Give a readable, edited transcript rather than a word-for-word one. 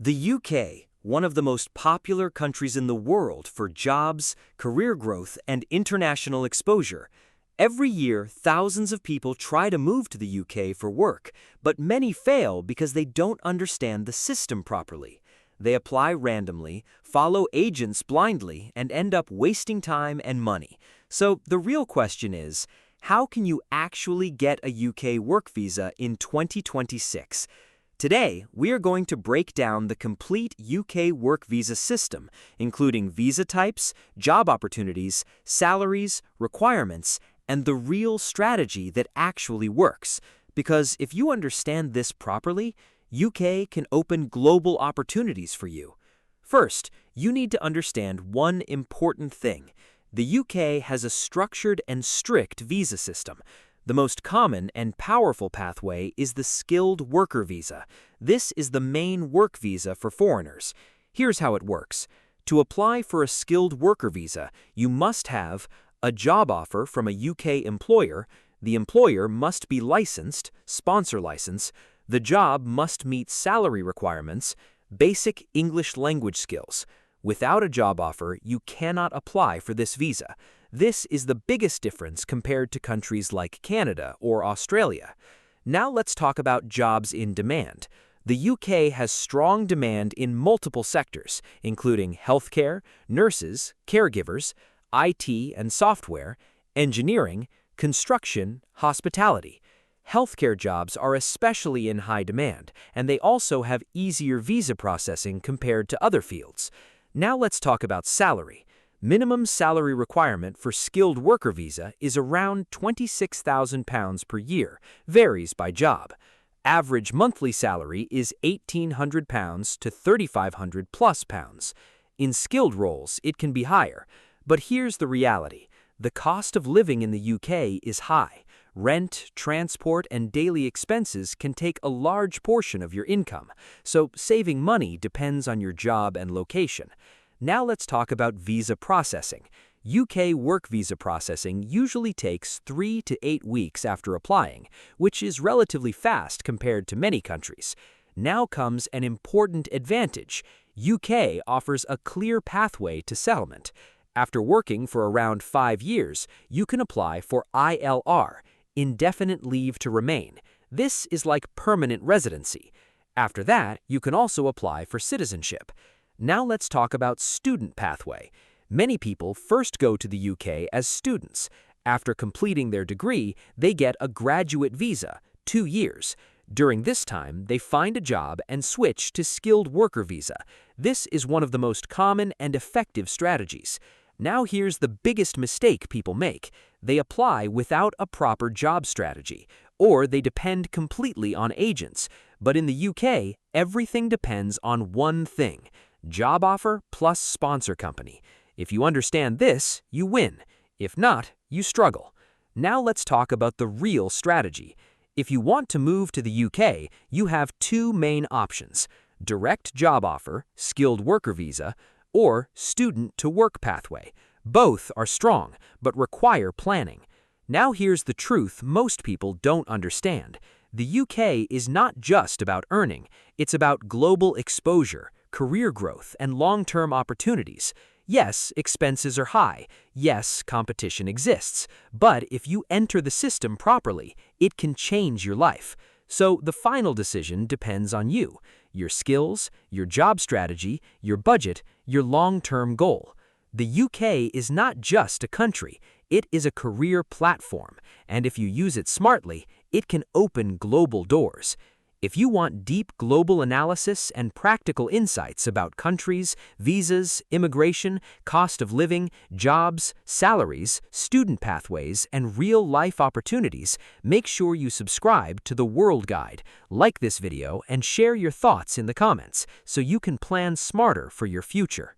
The UK, one of the most popular countries in the world for jobs, career growth, and international exposure. Every year, thousands of people try to move to the UK for work, but many fail because they don't understand the system properly. They apply randomly, follow agents blindly, and end up wasting time and money. So the real question is, how can you actually get a UK work visa in 2026? Today, we are going to break down the complete UK work visa system, including visa types, job opportunities, salaries, requirements, and the real strategy that actually works. Because if you understand this properly, UK can open global opportunities for you. First, you need to understand one important thing. The UK has a structured and strict visa system. The most common and powerful pathway is the skilled worker visa. This is the main work visa for foreigners. Here's how it works. To apply for a skilled worker visa, you must have a job offer from a UK employer. The employer must be licensed, sponsor license. The job must meet salary requirements, basic English language skills. Without a job offer, you cannot apply for this visa. This is the biggest difference compared to countries like Canada or Australia. Now let's talk about jobs in demand. The UK has strong demand in multiple sectors, including healthcare, nurses, caregivers, IT and software, engineering, construction, hospitality. Healthcare jobs are especially in high demand, and they also have easier visa processing compared to other fields. Now let's talk about salary. Minimum salary requirement for skilled worker visa is around £26,000 per year, varies by job. Average monthly salary is £1,800 to £3,500 plus pounds. In skilled roles, it can be higher. But here's the reality. The cost of living in the UK is high. Rent, transport, and daily expenses can take a large portion of your income, so saving money depends on your job and location. Now let's talk about visa processing. UK work visa processing usually takes 3 to 8 weeks after applying, which is relatively fast compared to many countries. Now comes an important advantage. UK offers a clear pathway to settlement. After working for around 5 years, you can apply for ILR, indefinite leave to remain. This is like permanent residency. After that, you can also apply for citizenship. Now let's talk about student pathway. Many people first go to the UK as students. After completing their degree, they get a graduate visa, 2 years. During this time, they find a job and switch to skilled worker visa. This is one of the most common and effective strategies. Now here's the biggest mistake people make. They apply without a proper job strategy, or they depend completely on agents. But in the UK, everything depends on one thing: job offer plus sponsor company. If you understand this, you win. If not, you struggle. Now let's talk about the real strategy. If you want to move to the UK, you have 2 main options: direct job offer, skilled worker visa, or student to work pathway. Both are strong, but require planning. Now here's the truth most people don't understand. The UK is not just about earning, it's about global exposure, career growth, and long-term opportunities. Yes, expenses are high. Yes, competition exists. But if you enter the system properly, it can change your life. So the final decision depends on you, your skills, your job strategy, your budget, your long-term goal. The UK is not just a country, it is a career platform, and if you use it smartly, it can open global doors. If you want deep global analysis and practical insights about countries, visas, immigration, cost of living, jobs, salaries, student pathways, and real-life opportunities, make sure you subscribe to the World Guide, like this video, and share your thoughts in the comments so you can plan smarter for your future.